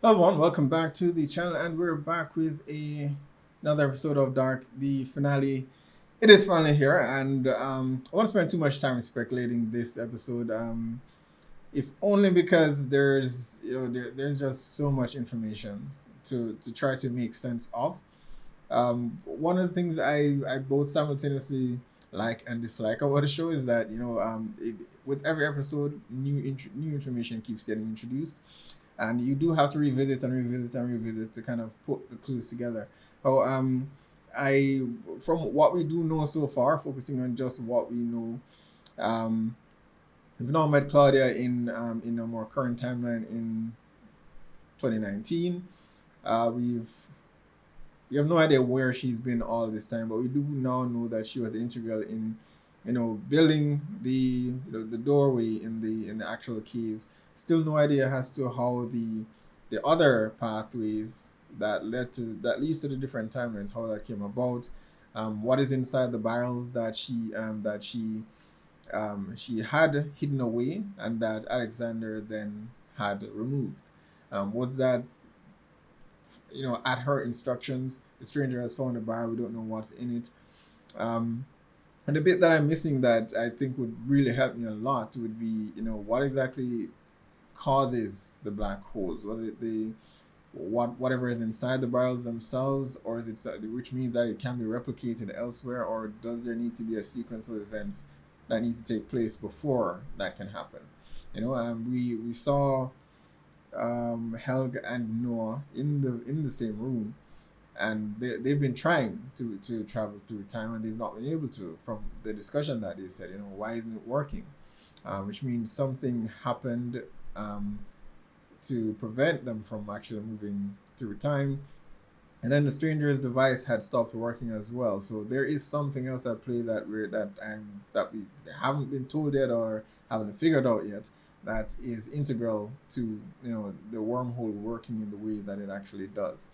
Hello everyone, welcome back to the channel, and we're back with another episode of Dark, the finale. It is finally here, and I won't spend too much time speculating this episode. If only because there's just so much information to try to make sense of. One of the things I both simultaneously like and dislike about the show is that with every episode, new information keeps getting introduced, and you do have to revisit and revisit and revisit to kind of put the clues together. Oh, I from what we do know so far, focusing on just what we know, um, we've now met Claudia in a more current timeline in 2019. We have no idea where she's been all this time, but we do now know that she was integral in, building the doorway in the actual caves. Still no idea as to how the other pathways that leads to the different timelines, how that came about. What is inside the barrels that she had hidden away and that Alexander then had removed. Was that at her instructions? The stranger has found a bar. We don't know what's in it. Um, and the bit that I'm missing that I think would really help me a lot would be, what exactly causes the black holes? Was it whatever is inside the barrels themselves, or is it which means that it can be replicated elsewhere, or does there need to be a sequence of events that need to take place before that can happen? We saw Helga and Noah in the same room, and they've been trying to travel through time, and they've not been able to. From the discussion that they said, why isn't it working? Which means something happened to prevent them from actually moving through time. And then the stranger's device had stopped working as well. So there is something else at play that we haven't been told yet or haven't figured out yet, that is integral to the wormhole working in the way that it actually does.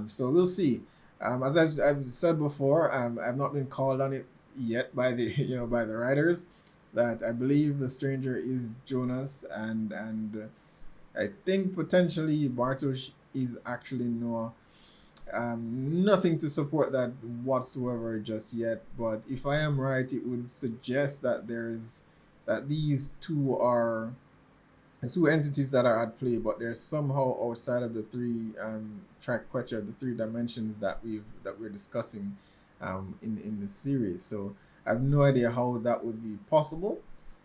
So we'll see. As I've said before, I've not been called on it yet by the by the writers, that I believe the stranger is Jonas, and I think potentially Bartosz is actually Noah. Nothing to support that whatsoever just yet, but if I am right, it would suggest that these two are the two entities that are at play, but they're somehow outside of the three track question, the three dimensions that we're discussing in the series. So I have no idea how that would be possible,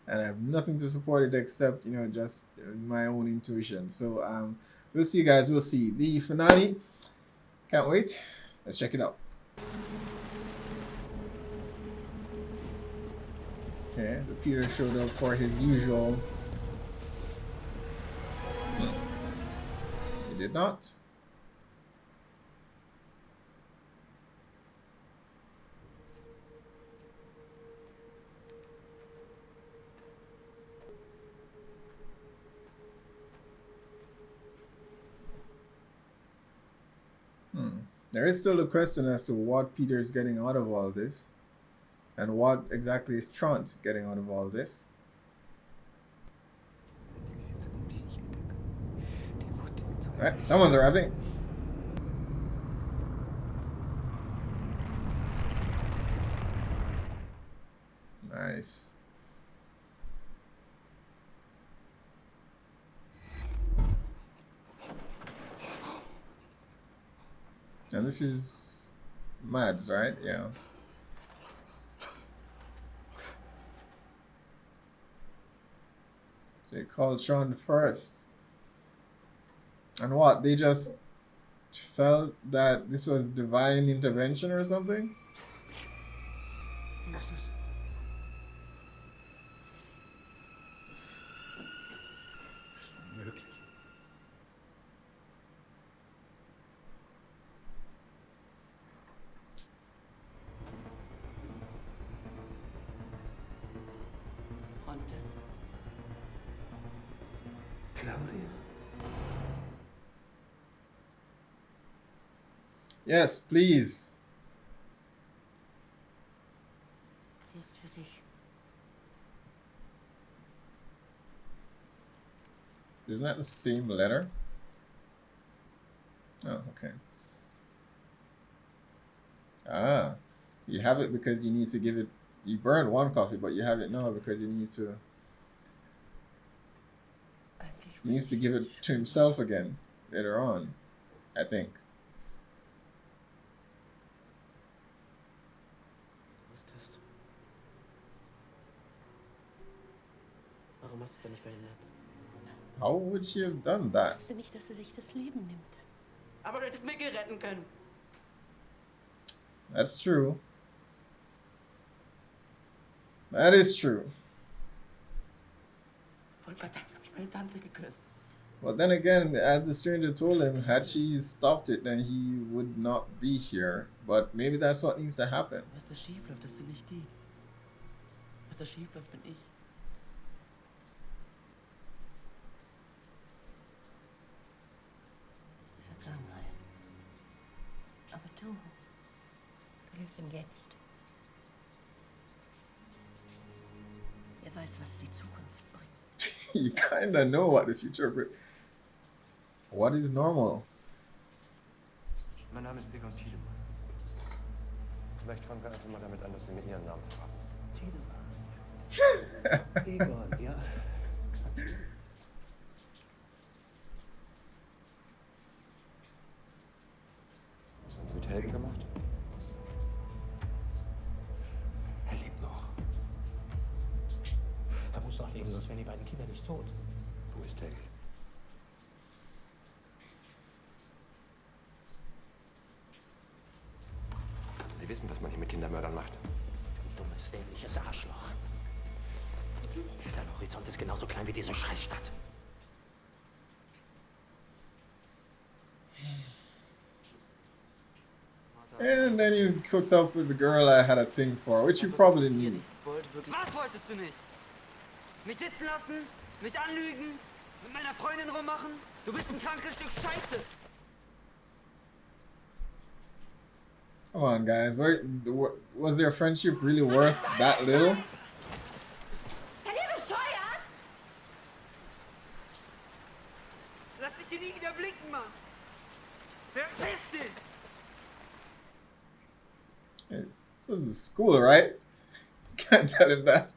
and I have nothing to support it except just my own intuition. So we'll see, guys. We'll see the finale. Can't wait. Let's check it out. Okay, the Peter showed up for his usual. He did not. There is still a question as to what Peter is getting out of all this, and what exactly is Trant getting out of all this. Alright, someone's arriving. Nice. And this is Mads, right? Yeah. So he called Sean first. And what? They just felt that this was divine intervention or something? Hunter. Claudia. Yes, please. Sie ist für dich. Isn't that the same letter? Oh, okay. Ah, you have it because you need to give it. You burned one copy, but you have it now because you need to. Eigentlich He muss needs to ich give es it nicht to schon himself again later on. I think. Was ist das? Warum hast du es denn nicht verhindert? How would she have done that? wusste nicht, dass er sich das Leben nimmt. Aber du hättest Mickey retten können. That's true. That is true. Vor ein paar Tagen habe ich meine Tante geküsst. But then again, as the stranger told him, had she stopped it, then he would not be here. But maybe that's what needs to happen. Was da schief läuft, das sind nicht die. Was da schief läuft, bin ich. Das ist die Vergangenheit. Aber du lebst im Jetzt. Wer weiß, was die Zukunft bringt. You kinda know what the future brings. What is normal? Mein Name ist Egon Tiedemann. Vielleicht fangen wir einfach mal damit an, dass Sie mir Ihren Namen verraten. Tiedemann. Egon, ja. Was haben Sie mit Helge gemacht? Er lebt noch. Er muss noch leben, sonst wären die beiden Kinder nicht tot. Wo ist Helge jetzt? Sie wissen, was man hier mit Kindermördern macht. Du dummes, dämliches Arschloch. Dein Horizont ist genauso klein wie diese Scheißstadt. And then you hooked up with the girl I had a thing for, which you probably knew. Was wolltest du nicht? Mich sitzen lassen? Mich anlügen? Mit meiner Freundin rummachen? Du bist ein krankes Stück Scheiße. Come on, guys. Was their friendship really worth that little? Seid ihr bescheuert? Lass dich hier nie wieder blicken, Mann. Verpiss dich. Hey, this is school, right? Can't tell him that.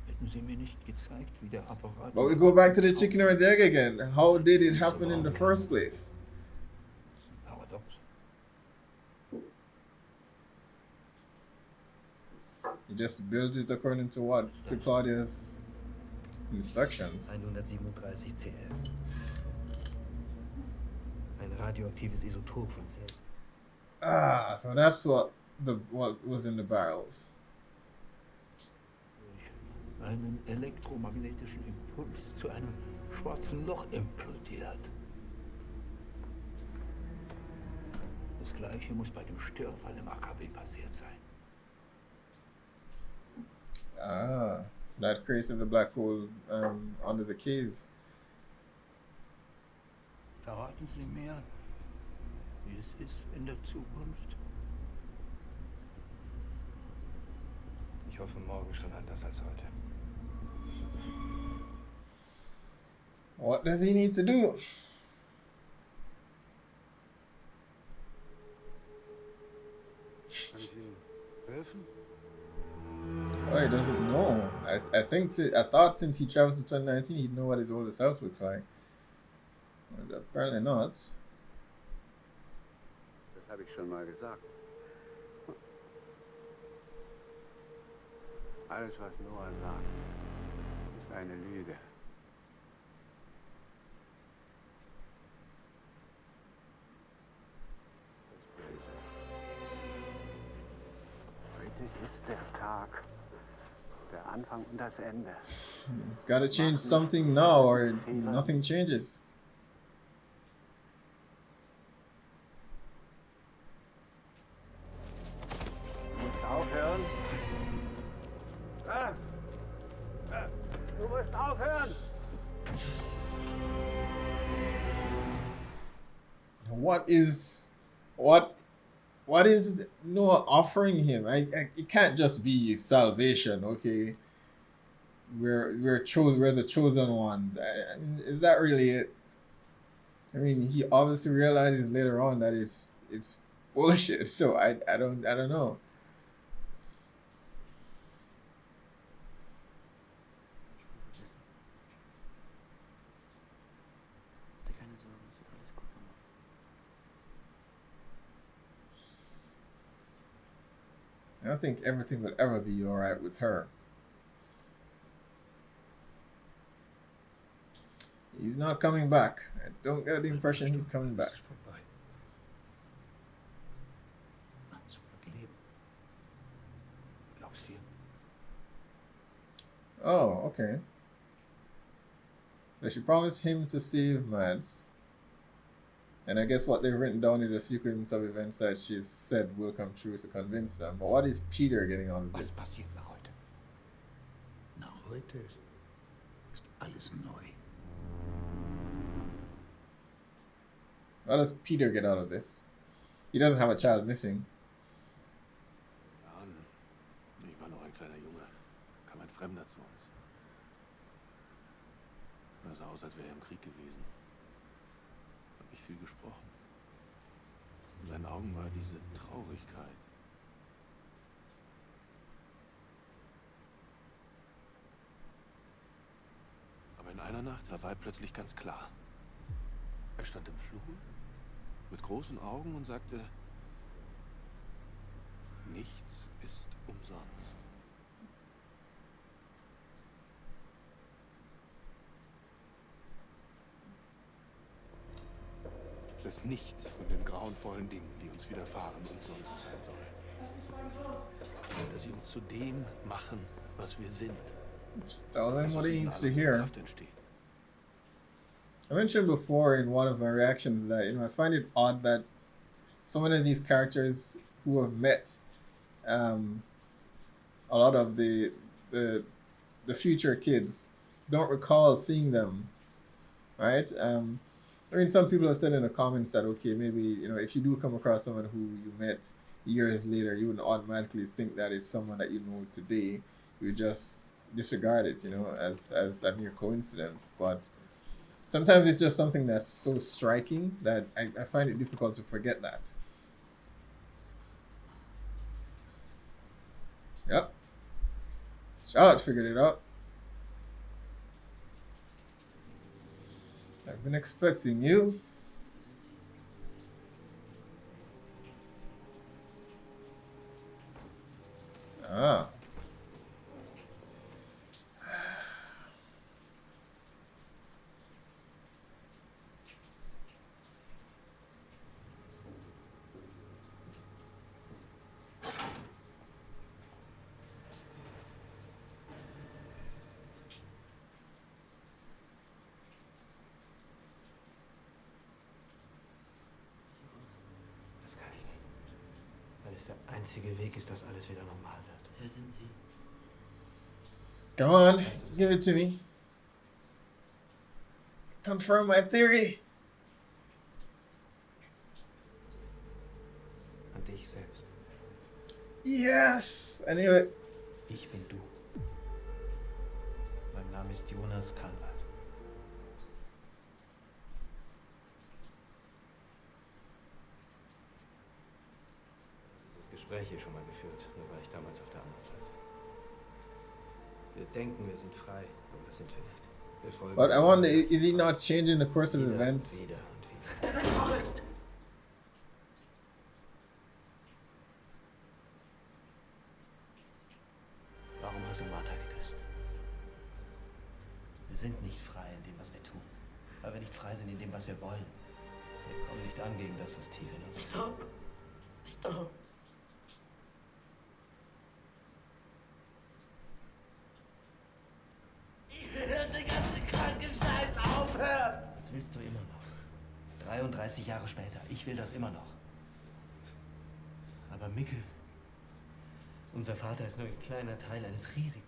Hätten Sie mir nicht gezeigt, wie der Apparat... But we go back to the chicken or the egg again. How did it happen in the first place? Paradox. You just built it according to what? To Claudia's instructions. 137 CS. Ein radioaktives Isotop von Cäsium. Ah, so that's what was in the barrels. Durch einen elektromagnetischen Impuls zu einem schwarzen Loch implodiert. Das gleiche muss bei dem Störfall im AKW passiert sein. Ah, so that created the black hole under the caves. Verraten Sie mir, wie es ist in der Zukunft? Ich hoffe, morgen schon anders als heute. What does he need to do? Kann ich Ihnen helfen? Oh, he doesn't know. I thought since he traveled to 2019, he'd know what his older self looks like. But apparently not. Das habe ich schon mal gesagt. Alles, was Noah sagt, ist eine Lüge. Das Böse. Heute ist der Tag, der Anfang und das Ende. It's got to change something now, or nothing changes. Du musst aufhören. Du musst aufhören. What is Noah offering him? It can't just be salvation, okay? we're the chosen ones. I mean, is that really it? I mean, he obviously realizes later on that it's bullshit. So I don't know. Vergessen. Mach dir keine Sorgen, es wird alles gut, Mama. I don't think everything will ever be all right with her. He's not coming back. I don't get the impression he's coming back. Es ist vorbei. Mats wird leben. Glaubst du ihr? Oh, okay. So she promised him to save Mads. And I guess what they've written down is a sequence of events that she said will come true to convince them. But what is Peter getting out of Was this? passiert nach heute? Nach heute ist alles neu. What does Peter get out of this? He doesn't have a child missing. Ja, ich war noch ein kleiner Junge. Kam ein Fremder zu uns. Er sah aus, als wäre er im Krieg gewesen. Hat nicht viel gesprochen. In seinen Augen war diese Traurigkeit. Aber in einer Nacht, da war er plötzlich ganz klar. Er stand im Flur mit großen Augen und sagte, nichts ist umsonst. Dass nichts von den grauenvollen Dingen, die uns widerfahren, umsonst sein soll. Dass sie uns zu dem machen, was wir sind. Just tell him Dass what aus he ihnen needs to alle unsere hear. Kraft entsteht. I mentioned before in one of my reactions that I find it odd that so many of these characters who have met a lot of the future kids don't recall seeing them, right? I mean, some people have said in the comments that okay, maybe if you do come across someone who you met years later, you wouldn't automatically think that it's someone that you know today. You just disregard it, as a mere coincidence, but. Sometimes it's just something that's so striking that I find it difficult to forget that. Yep. Charlotte figured it out. I've been expecting you. Ah. Das kann ich nicht. Weil es der einzige Weg ist, dass alles wieder normal wird. Wer sind Sie? Come on, give it to me. Confirm my theory. An dich selbst. Yes, I knew it. Ich bin du. Mein Name ist Jonas Karlwald. Dieses Gespräch hier schon mal geführt, nur war ich damals auf der anderen Seite. Wir denken, wir sind frei, aber das sind wir nicht. Wir folgen But I wonder, is he not changing the course of wieder, events? wieder und wieder. Warum hast du Martha geküsst? Wir sind nicht frei in dem, was wir tun. Weil wir nicht frei sind in dem, was wir wollen. Wir kommen nicht an gegen das, was tief in uns ist. Stopp. Ich will, dass der ganze kranke Scheiß aufhört. Das willst du immer noch. 33 Jahre später. Ich will das immer noch. Aber Mikkel, unser Vater ist nur ein kleiner Teil eines riesigen.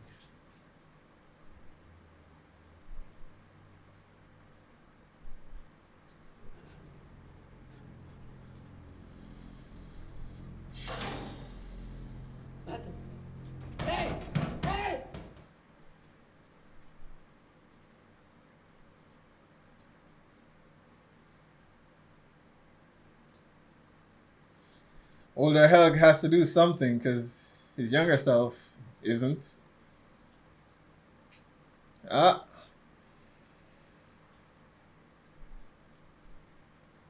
Warte. Hey! Hey! Older Helg has to do something because his younger self isn't. Ah.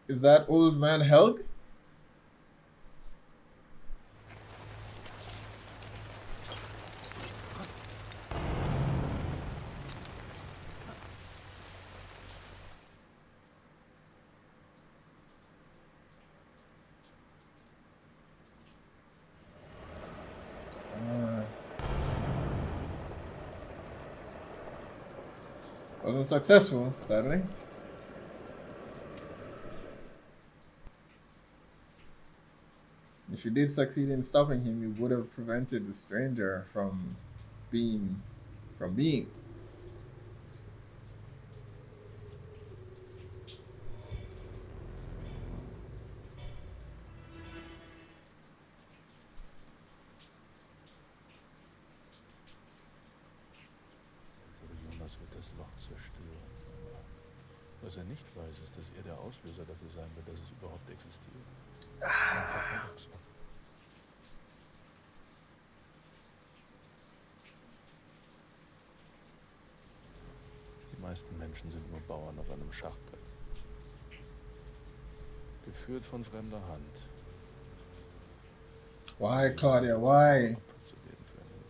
Is that old man Helg? Wasn't successful, sadly. If you did succeed in stopping him, you would have prevented the stranger from being. Jonas wird das Loch zerstören. Was er nicht weiß, ist, dass er der Auslöser dafür sein wird, dass es überhaupt existiert. Die meisten Menschen sind nur Bauern auf einem Schachbrett. Geführt von fremder Hand. Why, Claudia? Why? Opfer zu werden für ein Leben.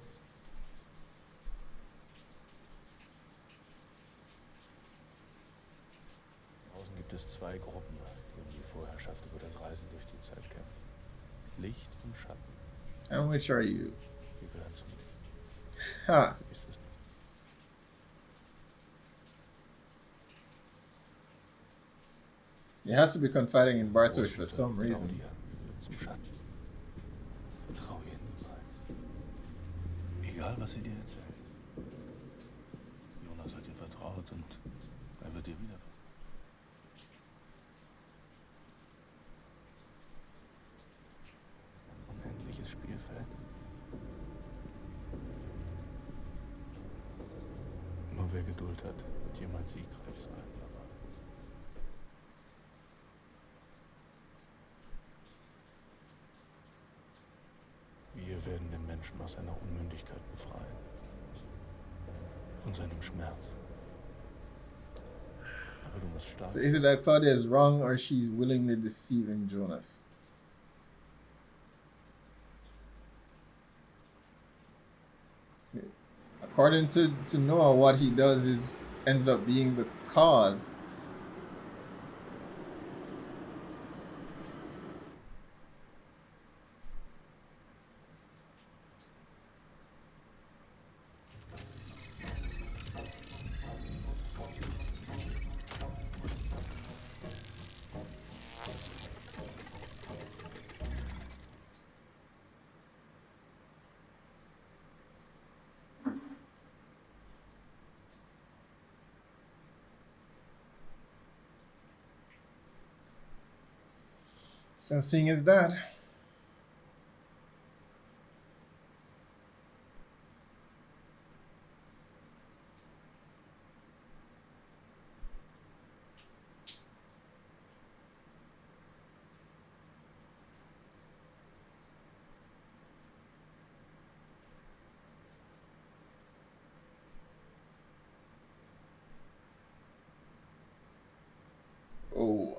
Draußen gibt es zwei Gruppen, die um die Vorherrschaft über das Reisen durch die Zeit kämpfen. Licht und Schatten. And which are you? Wir gehören zum Licht. Ha. Du bist es nicht. He has to be confiding in Bartosz for some reason. Claudia gehört zum Schatten. Vertrau ihr niemals. Egal, was sie dir erzählt. Jonas hat ihr vertraut und er wird ihr wieder vertrauen. Es ist ein unendliches Spielfeld. Nur wer Geduld hat, wird jemals siegreich sein. Aber wir werden den Menschen aus seiner Unmündigkeit befreien. Von seinem Schmerz. Aber du musst stark So is it that Claudia is wrong or she's willingly deceiving Jonas? According to Noah, what he does is ends up being the cause. So seeing his dad. Oh.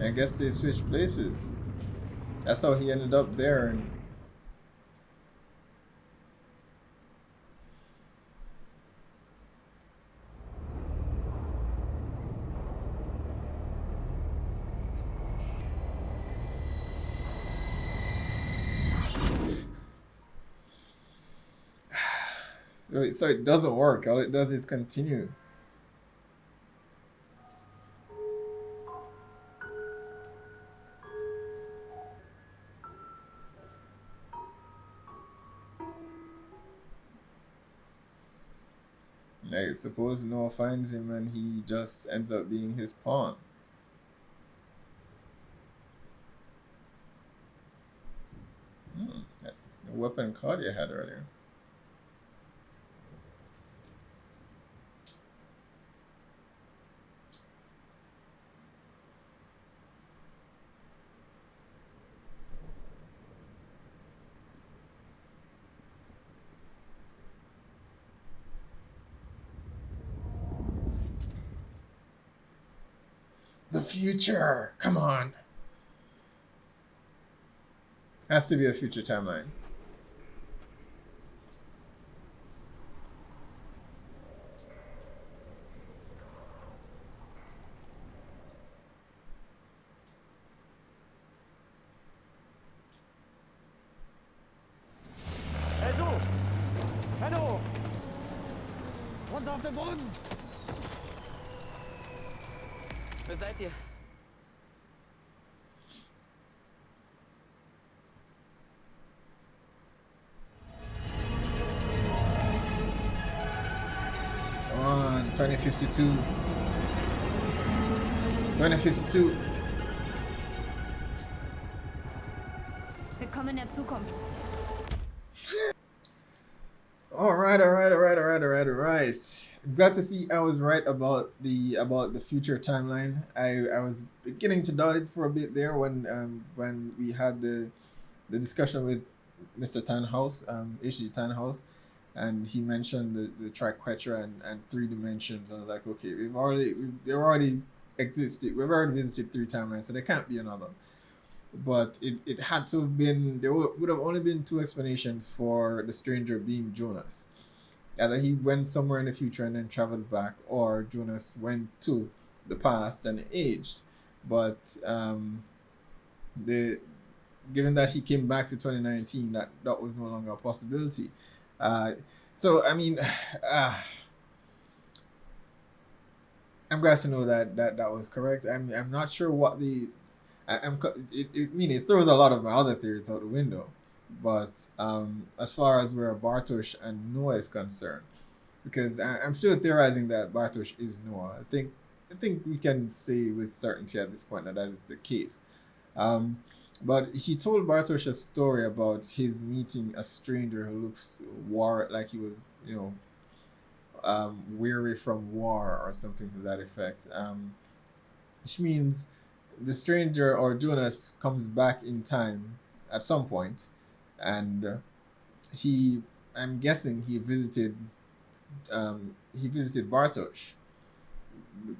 I guess they switched places. That's how he ended up there. And so it doesn't work. All it does is continue. Like, suppose Noah finds him and he just ends up being his pawn. That's the weapon Claudia had earlier. The future! Come on! Has to be a future timeline. Hey du! Hallo! Runter auf den Boden! Wer seid ihr? Come on, 2052. 2052. Willkommen in der Zukunft. Alright. Glad to see I was right about the future timeline. I was beginning to doubt it for a bit there when we had the discussion with Mr. Tannhaus, H.G. Tannhaus, and he mentioned the triquetra and 3 dimensions. I was like, okay, we've already visited 3 timelines, so there can't be another. But it had to have been, would have only been 2 explanations for the stranger being Jonas. Either he went somewhere in the future and then traveled back, or Jonas went to the past and aged. But given that he came back to 2019, that was no longer a possibility. So I mean, I'm glad to know that was correct. I'm not sure what it throws a lot of my other theories out the window. But as far as where Bartosz and Noah is concerned, because I'm still theorizing that Bartosz is Noah. I think we can say with certainty at this point that is the case. But he told Bartosz a story about his meeting a stranger who looks like he was, weary from war or something to that effect. Which means the stranger or Jonas comes back in time at some point, and I'm guessing he visited Bartosz,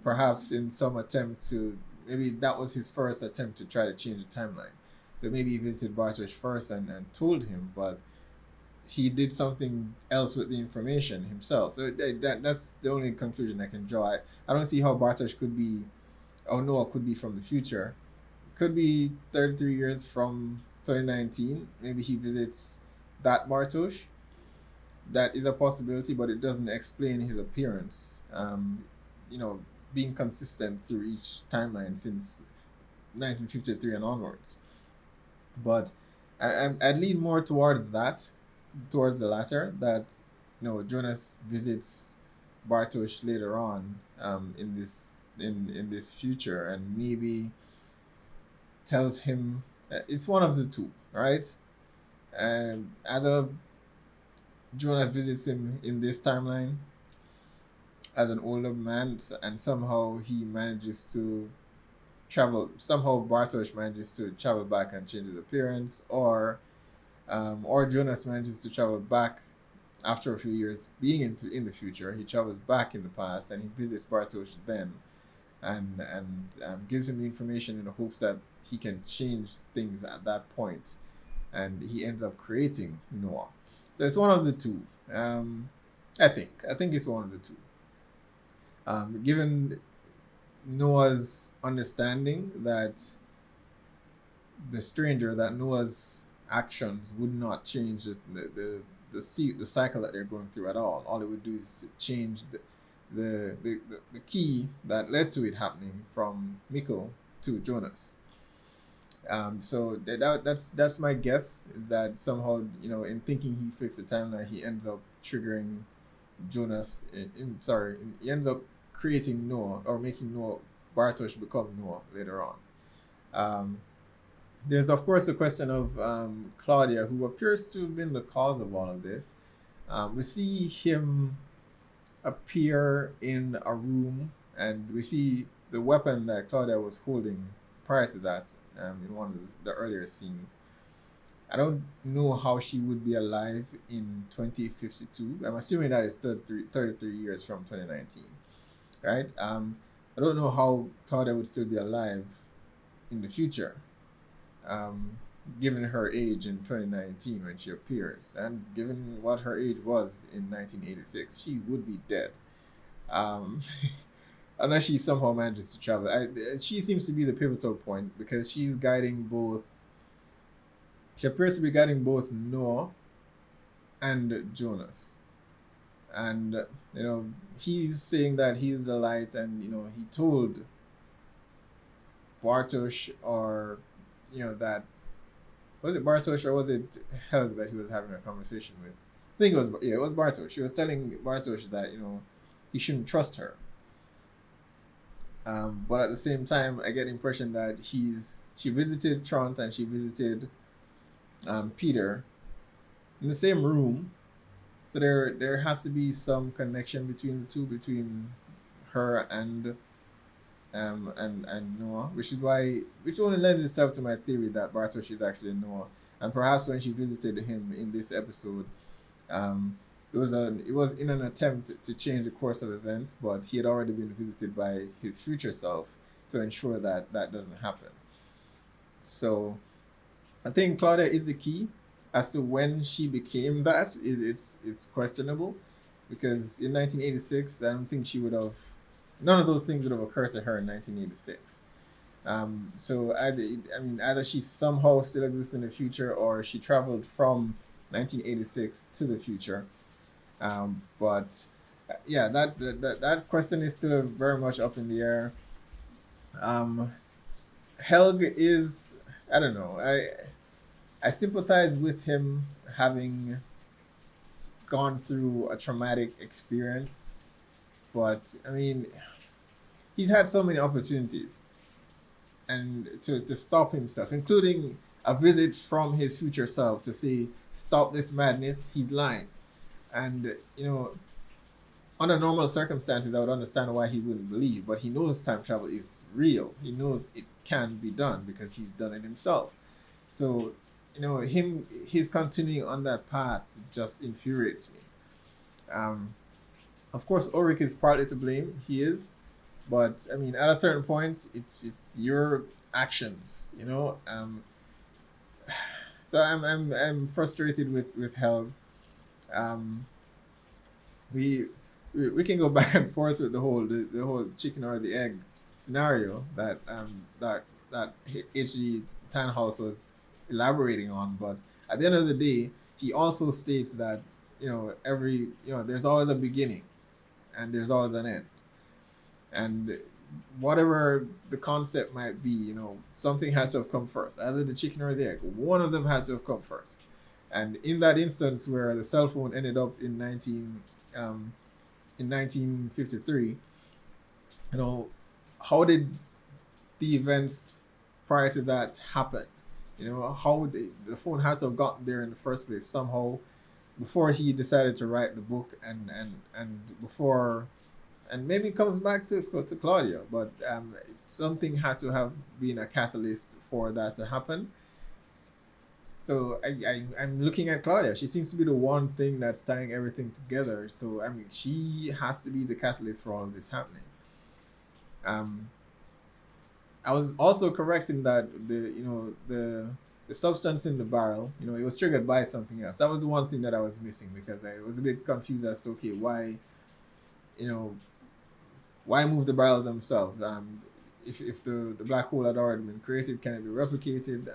perhaps in some attempt to, maybe that was his first attempt to try to change the timeline. So maybe he visited Bartosz first and told him, but he did something else with the information himself. That's the only conclusion I can draw. I don't see how Bartosz could be, or Noah could be from the future. Could be 33 years from 2019. Maybe he visits that Bartosz. That is a possibility, but it doesn't explain his appearance. Being consistent through each timeline since 1953 and onwards. But I'd lean more towards the latter, that Jonas visits Bartosz later on in this future, and maybe tells him it's one of the two, right? Either Jonas visits him in this timeline as an older man, and somehow he manages to travel. Somehow Bartosz manages to travel back and change his appearance, or Jonas manages to travel back after a few years being in the future. He travels back in the past and he visits Bartosz then, and gives him the information in the hopes that he can change things at that point, and he ends up creating Noah. So it's one of the two. I think it's one of the two. Given Noah's understanding that Noah's actions would not change the cycle that they're going through at all. All it would do is change the key that led to it happening from Mikko to Jonas. So that's my guess, is that somehow, in thinking he fixed the timeline, he ends up triggering Jonas. He ends up creating Noah, or making Bartosz become Noah later on. there's of course the question of Claudia, who appears to have been the cause of all of this. We see him appear in a room, and we see the weapon that Claudia was holding prior to that in one of the earlier scenes. I don't know how she would be alive in 2052. I'm assuming that is 33 years from 2019, right? I don't know how Claudia would still be alive in the future, given her age in 2019 when she appears, and given what her age was in 1986, she would be dead. Um, unless she somehow manages to travel. She seems to be the pivotal point because she's guiding both. She appears to be guiding both Noah and Jonas. And, he's saying that he's the light, and, he told Bartosz, or, that, was it Bartosz or was it Helg that he was having a conversation with? I think it was Bartosz. She was telling Bartosz that, he shouldn't trust her. But at the same time, I get the impression that she visited Trant and she visited Peter in the same room, so there has to be some connection between the two, between her and Noah, which only lends itself to my theory that Bartosz is actually Noah, and perhaps when she visited him in this episode, it was in an attempt to change the course of events, but he had already been visited by his future self to ensure that doesn't happen. So I think Claudia is the key. As to when she became that, it's questionable, because in 1986, I don't think she would have. None of those things would have occurred to her in 1986. So I mean, either she somehow still exists in the future, or she traveled from 1986 to the future. But yeah, that question is still very much up in the air. Helg is, I don't know. I sympathize with him having gone through a traumatic experience, but I mean, he's had so many opportunities, and to stop himself, including a visit from his future self to say, "Stop this madness," he's lying. And under normal circumstances, I would understand why he wouldn't believe, but he knows time travel is real. He knows it can be done because he's done it himself. So, he's continuing on that path just infuriates me. Of course, Ulrich is partly to blame. He is, but I mean, at a certain point, it's your actions, So I'm frustrated with Helg. We can go back and forth with the whole chicken or the egg scenario that H.G. Tannhaus was elaborating on, but at the end of the day, he also states that there's always a beginning and there's always an end, and whatever the concept might be, something had to have come first, either the chicken or the egg. One of them had to have come first. And in that instance where the cell phone ended up in 1953, how did the events prior to that happen? How would the phone had to have gotten there in the first place somehow before he decided to write the book, and before, and maybe it comes back to Claudia, but something had to have been a catalyst for that to happen. So I'm looking at Claudia. She seems to be the one thing that's tying everything together. So I mean, she has to be the catalyst for all of this happening. I was also correct in that the substance in the barrel, it was triggered by something else. That was the one thing that I was missing, because I was a bit confused as to why move the barrels themselves? If the black hole had already been created, can it be replicated?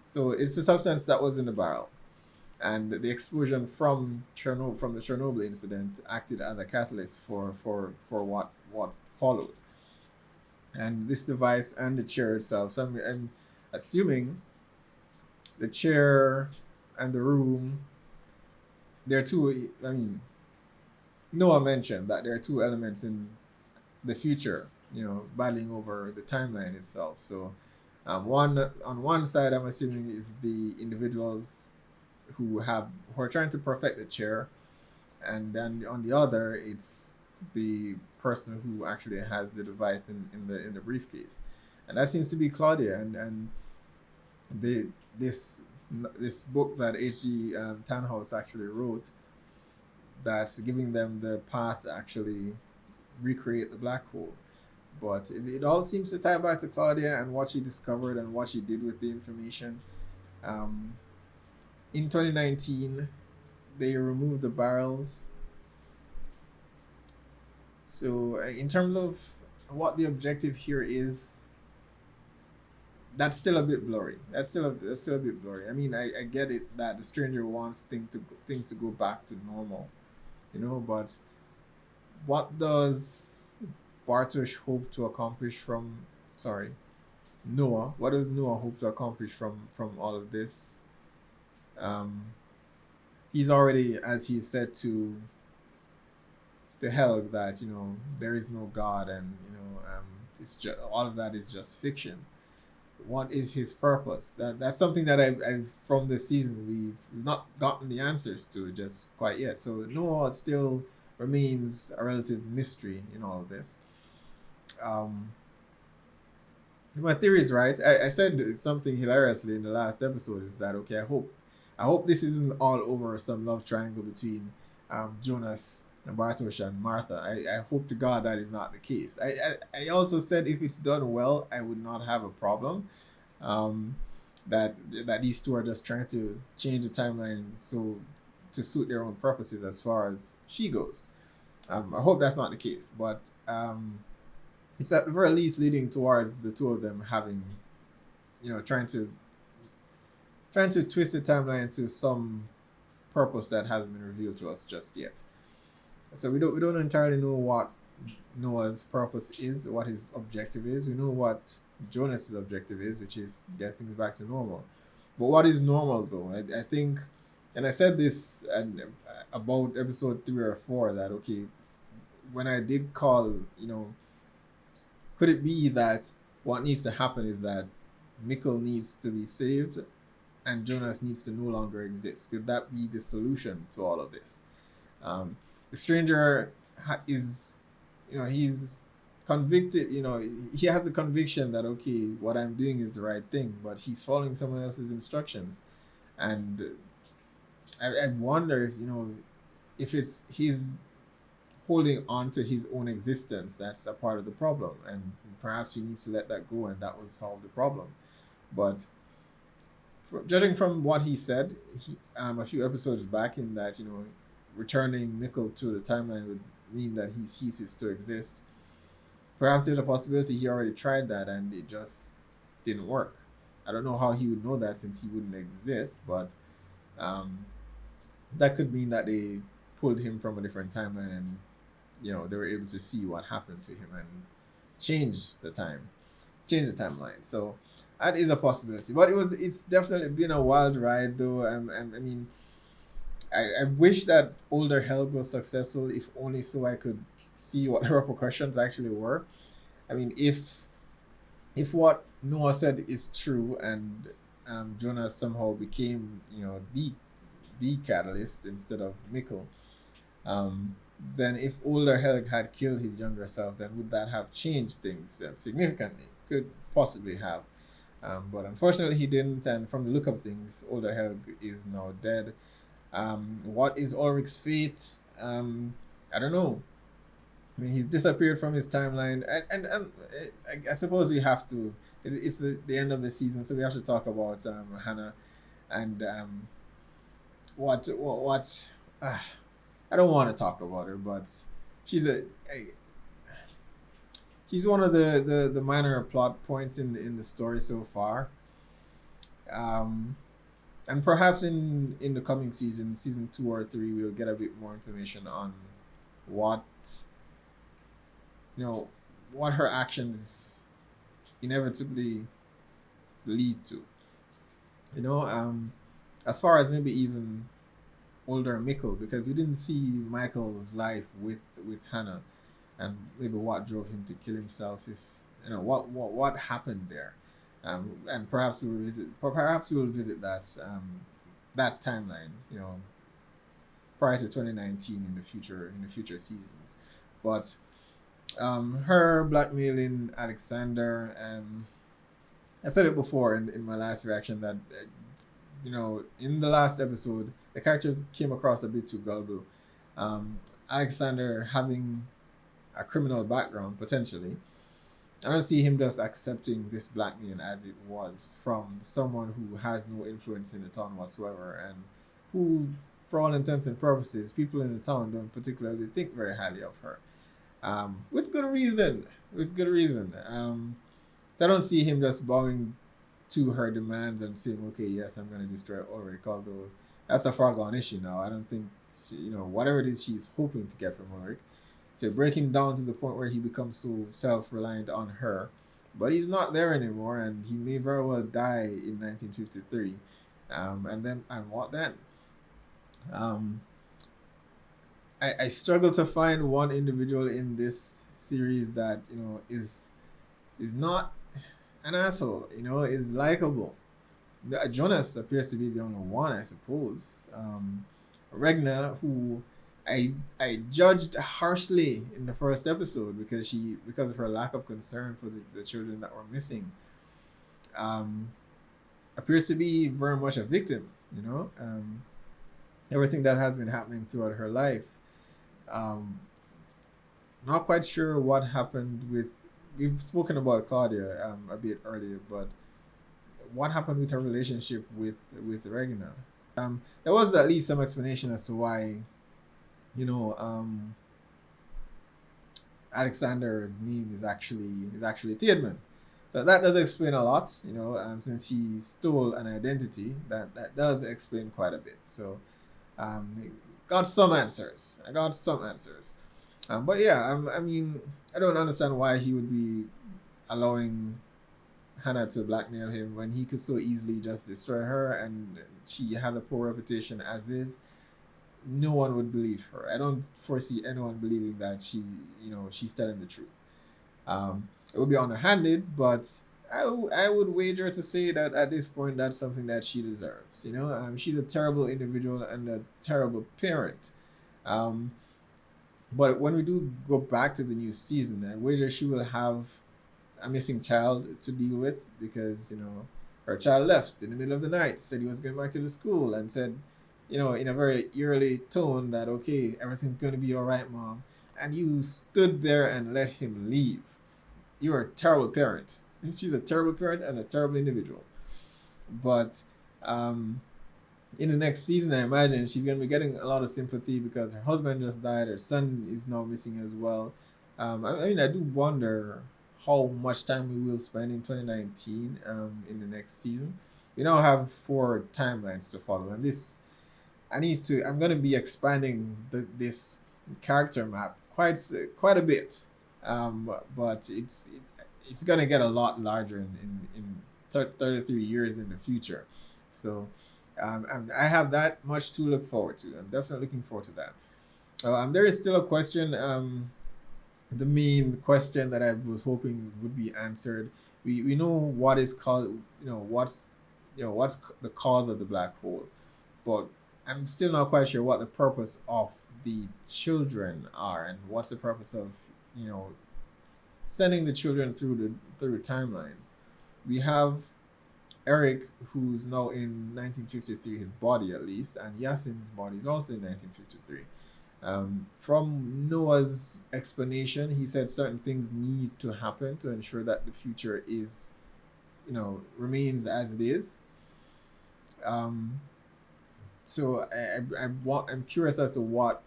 So it's a substance that was in the barrel, and the explosion from the Chernobyl incident acted as a catalyst for what followed. And this device and the chair itself. So I'm assuming the chair and the room, there are two. I mean, Noah mentioned that there are two elements in the future, battling over the timeline itself. So One on one side, I'm assuming, is the individuals who are trying to perfect the chair, and then on the other, it's the person who actually has the device in the briefcase, and that seems to be Claudia. And the this book that H.G. Tannhaus actually wrote, that's giving them the path to actually recreate the black hole. But it all seems to tie back to Claudia and what she discovered and what she did with the information. In 2019, they removed the barrels. So in terms of what the objective here is, that's still a bit blurry. That's still a bit blurry. I mean, I get it that the stranger wants things to go back to normal, but what does Bartosz hope to accomplish Noah? What does Noah hope to accomplish from all of this? He's already, as he said to Helg, that there is no God, and it's just all of that is just fiction. What is his purpose? That's something that I've from this season we've not gotten the answers to just quite yet. So Noah still remains a relative mystery in all of this. My theory is right. I said something hilariously in the last episode, is that okay, I hope this isn't all over some love triangle between Jonas and Bartosz and Martha. I hope to God that is not the case. I also said if it's done well, I would not have a problem. That these two are just trying to change the timeline so to suit their own purposes as far as she goes. I hope that's not the case, but it's at the very least leading towards the two of them having, trying to twist the timeline to some purpose that hasn't been revealed to us just yet. So we don't entirely know what Noah's purpose is, what his objective is. We know what Jonas's objective is, which is get things back to normal. But what is normal, though? I think, and I said this about episode 3 or 4, that okay, when I did call, could it be that what needs to happen is that Mikkel needs to be saved and Jonas needs to no longer exist? Could that be the solution to all of this? The stranger is, he's convicted, he has the conviction that, okay, what I'm doing is the right thing, but he's following someone else's instructions. And I wonder if it's he's holding on to his own existence, that's a part of the problem. And perhaps he needs to let that go and that will solve the problem. But judging from what he said a few episodes back, in that, returning Mikkel to the timeline would mean that he ceases to exist. Perhaps there's a possibility he already tried that and it just didn't work. I don't know how he would know that since he wouldn't exist, but that could mean that they pulled him from a different timeline and, they were able to see what happened to him and change the timeline. So that is a possibility. But it's definitely been a wild ride, though. I mean, I wish that older Helg was successful, if only so I could see what the repercussions actually were. I mean, if what Noah said is true and Jonas somehow became, the catalyst instead of Mikkel, then if older Helg had killed his younger self, then would that have changed things significantly? Could possibly have. But unfortunately he didn't, and from the look of things, older Helg is now dead. What is Ulrich's fate? I don't know. I mean, he's disappeared from his timeline, and I suppose we have to. It's the end of the season, so we have to talk about Hannah, and what I don't want to talk about her, but she's one of the minor plot points in the story so far. And perhaps in the coming season 2 or 3, we'll get a bit more information on what her actions inevitably lead to. As far as maybe even older Mikkel, because we didn't see Michael's life with Hannah, and maybe what drove him to kill himself. If what happened there. And perhaps we'll visit that timeline, prior to 2019 in the future seasons. But her blackmailing Alexander, I said it before in my last reaction that in the last episode the characters came across a bit too gullible. Alexander having a criminal background potentially, I don't see him just accepting this blackmail as it was from someone who has no influence in the town whatsoever, and who, for all intents and purposes, people in the town don't particularly think very highly of her. With good reason. So I don't see him just bowing to her demands and saying, okay, yes, I'm going to destroy Ulrich, although that's a foregone issue now. I don't think, whatever it is she's hoping to get from Ulrich, to break him down to the point where he becomes so self-reliant on her. But he's not there anymore, and he may very well die in 1953. And what then? I struggle to find one individual in this series that is not an asshole. Is likable. Jonas appears to be the only one, I suppose. Regna, who I judged harshly in the first episode because of her lack of concern for the children that were missing, appears to be very much a victim. Everything that has been happening throughout her life. Not quite sure what happened with. We've spoken about Claudia a bit earlier, but what happened with her relationship with Regina? There was at least some explanation as to why, Alexander's name is actually Tiedemann. So that does explain a lot, since he stole an identity, that does explain quite a bit. So, I got some answers. But yeah, I mean, I don't understand why he would be allowing Hannah to blackmail him when he could so easily just destroy her, and she has a poor reputation as is. No one would believe her. I don't foresee anyone believing that she's telling the truth. It would be underhanded, but I would wager to say that at this point that's something that she deserves. She's a terrible individual and a terrible parent. But when we do go back to the new season, I wager she will have a missing child to deal with, because her child left in the middle of the night, said he was going back to the school, and said, in a very eerily tone that, okay, everything's going to be all right, Mom. And you stood there and let him leave. You're a terrible parent. And she's a terrible parent and a terrible individual. But in the next season, I imagine she's going to be getting a lot of sympathy because her husband just died. Her son is now missing as well. I do wonder how much time we will spend in 2019 in the next season. We now have 4 timelines to follow, and I'm going to be expanding this character map quite a bit, but it's going to get a lot larger in 33 years in the future. So I have that much to look forward to. I'm definitely looking forward to that. There is still a question. The main question that I was hoping would be answered. We know what is called. What's the cause of the black hole, but I'm still not quite sure what the purpose of the children are, and what's the purpose of sending the children through the timelines. We have Eric, who's now in 1953, his body at least, and Yasin's body is also in 1953. From Noah's explanation, he said certain things need to happen to ensure that the future is, remains as it is. So I'm curious as to what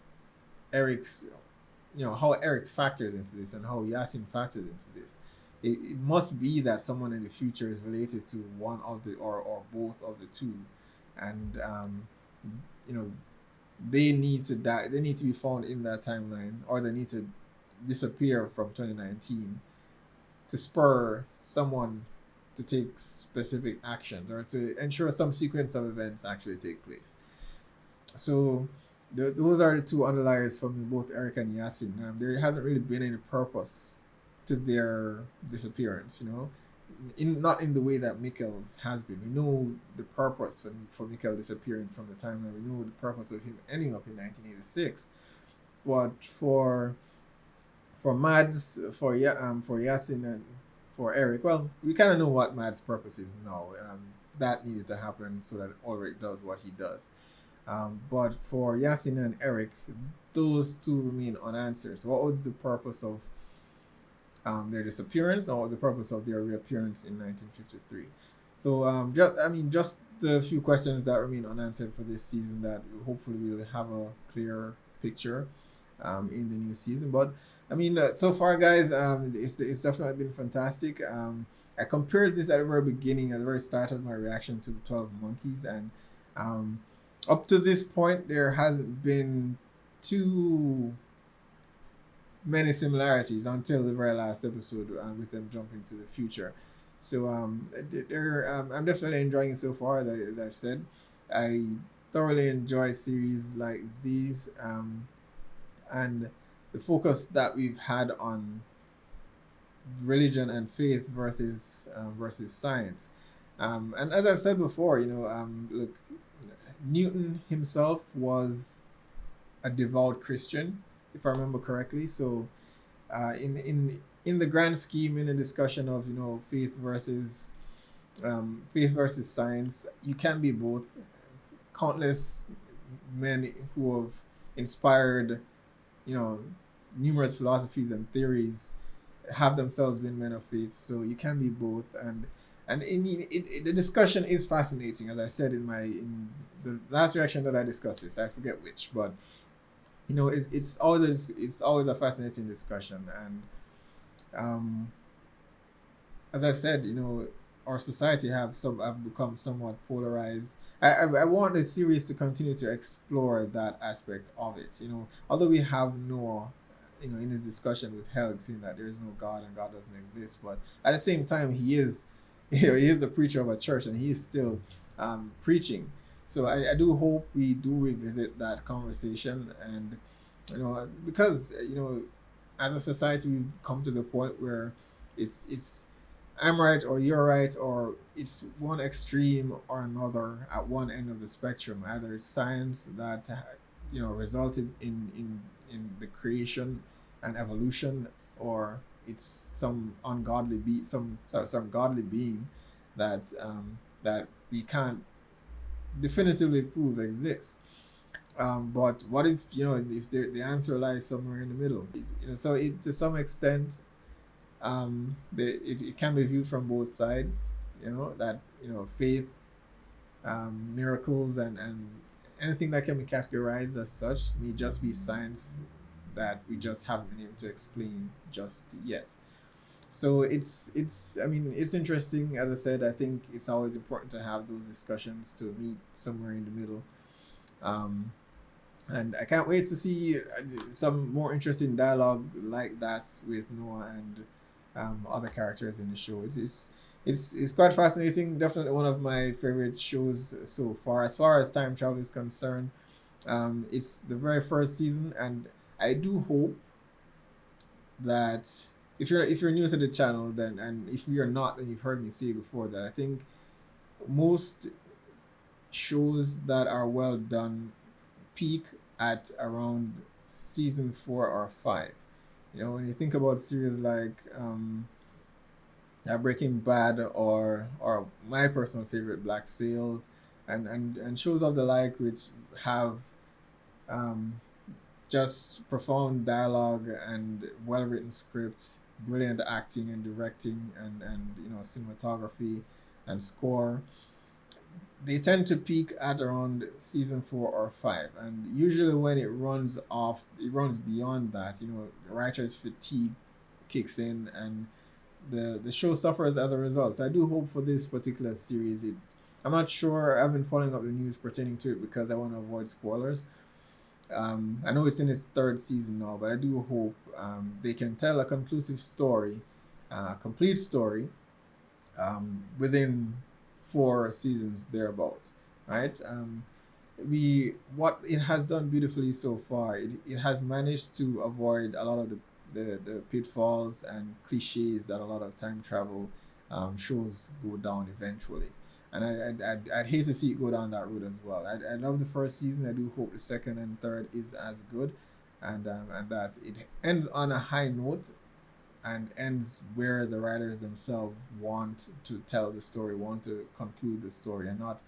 Eric's, how Eric factors into this and how Yasin factors into this. It must be that someone in the future is related to one of the or both of the two, and they need to die. They need to be found in that timeline, or they need to disappear from 2019 to spur someone to take specific actions or to ensure some sequence of events actually take place. So those are the two underliers for me, both Eric and Yasin. There hasn't really been any purpose to their disappearance. not in the way that Mikkel's has been. We know the purpose for Mikkel disappearing from the timeline. We know the purpose of him ending up in 1986. But for Mads, for Yasin, and for Eric, well, we kind of know what Mads' purpose is now. That needed to happen so that Ulrich does what he does. But for Yasin and Eric, those two remain unanswered. So what was the purpose of their disappearance, or what was the purpose of their reappearance in 1953? So just the few questions that remain unanswered for this season that hopefully we'll have a clear picture in the new season. But I mean, so far, guys, it's definitely been fantastic. I compared this at the very beginning, at the very start of my reaction to the 12 Monkeys, and up to this point, there hasn't been too many similarities until the very last episode with them jumping to the future. So I'm definitely enjoying it so far. As I said, I thoroughly enjoy series like these, and the focus that we've had on religion and faith versus science. And as I've said before, look, Newton himself was a devout Christian, if I remember correctly. So in the grand scheme, in a discussion of faith versus science, you can be both. Countless men who have inspired numerous philosophies and theories have themselves been men of faith, so you can be both. And the discussion is fascinating, as I said in the last reaction that I discussed this. I forget which, but it's always a fascinating discussion. And as I've said, our society have become somewhat polarized. I want the series to continue to explore that aspect of it. Although we have Noah, in his discussion with Helg, saying that there is no God and God doesn't exist, but at the same time, he is the preacher of a church, and he is still preaching. So I do hope we do revisit that conversation, and because as a society we've come to the point where it's I'm right or you're right, or it's one extreme or another at one end of the spectrum. Either it's science that resulted in the creation and evolution, or it's some godly being that we can't definitively prove exists. But what if if the answer lies somewhere in the middle? So it, to some extent, it can be viewed from both sides. That faith, miracles, and anything that can be categorized as such may just be science that we just haven't been able to explain just yet. So it's interesting. As I said, I think it's always important to have those discussions, to meet somewhere in the middle. And I can't wait to see some more interesting dialogue like that with Noah and other characters in the show. It's quite fascinating. Definitely one of my favorite shows so far. As far as time travel is concerned, it's the very first season, and I do hope that if you're new to the channel, then, and if you're not, then you've heard me say before that I think most shows that are well done peak at around season 4 or 5. When you think about series like Breaking Bad or my personal favorite, Black Sails, and shows of the like, which have just profound dialogue and well-written scripts, brilliant acting and directing, and cinematography and score, they tend to peak at around season 4 or 5. And usually when it runs beyond that, the writer's fatigue kicks in, and the show suffers as a result. So I do hope for this particular series, I'm not sure, I've been following up the news pertaining to it because I want to avoid spoilers. I know it's in its 3rd season now, but I do hope they can tell a conclusive story, complete story, within 4 seasons thereabouts, right? What it has done beautifully so far, it has managed to avoid a lot of the pitfalls and cliches that a lot of time travel shows go down eventually. And I'd hate to see it go down that route as well. I love the first season. I do hope the second and third is as good, and that it ends on a high note, and ends where the writers themselves want to tell the story, want to conclude the story, and not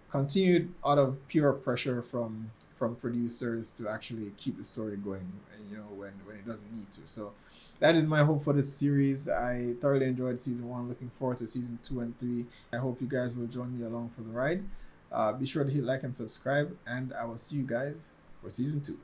continued out of pure pressure from producers to actually keep the story going, when it doesn't need to. So that is my hope for this series. I thoroughly enjoyed season 1. Looking forward to season 2 and 3. I hope you guys will join me along for the ride. Be sure to hit like and subscribe, and I will see you guys for season 2.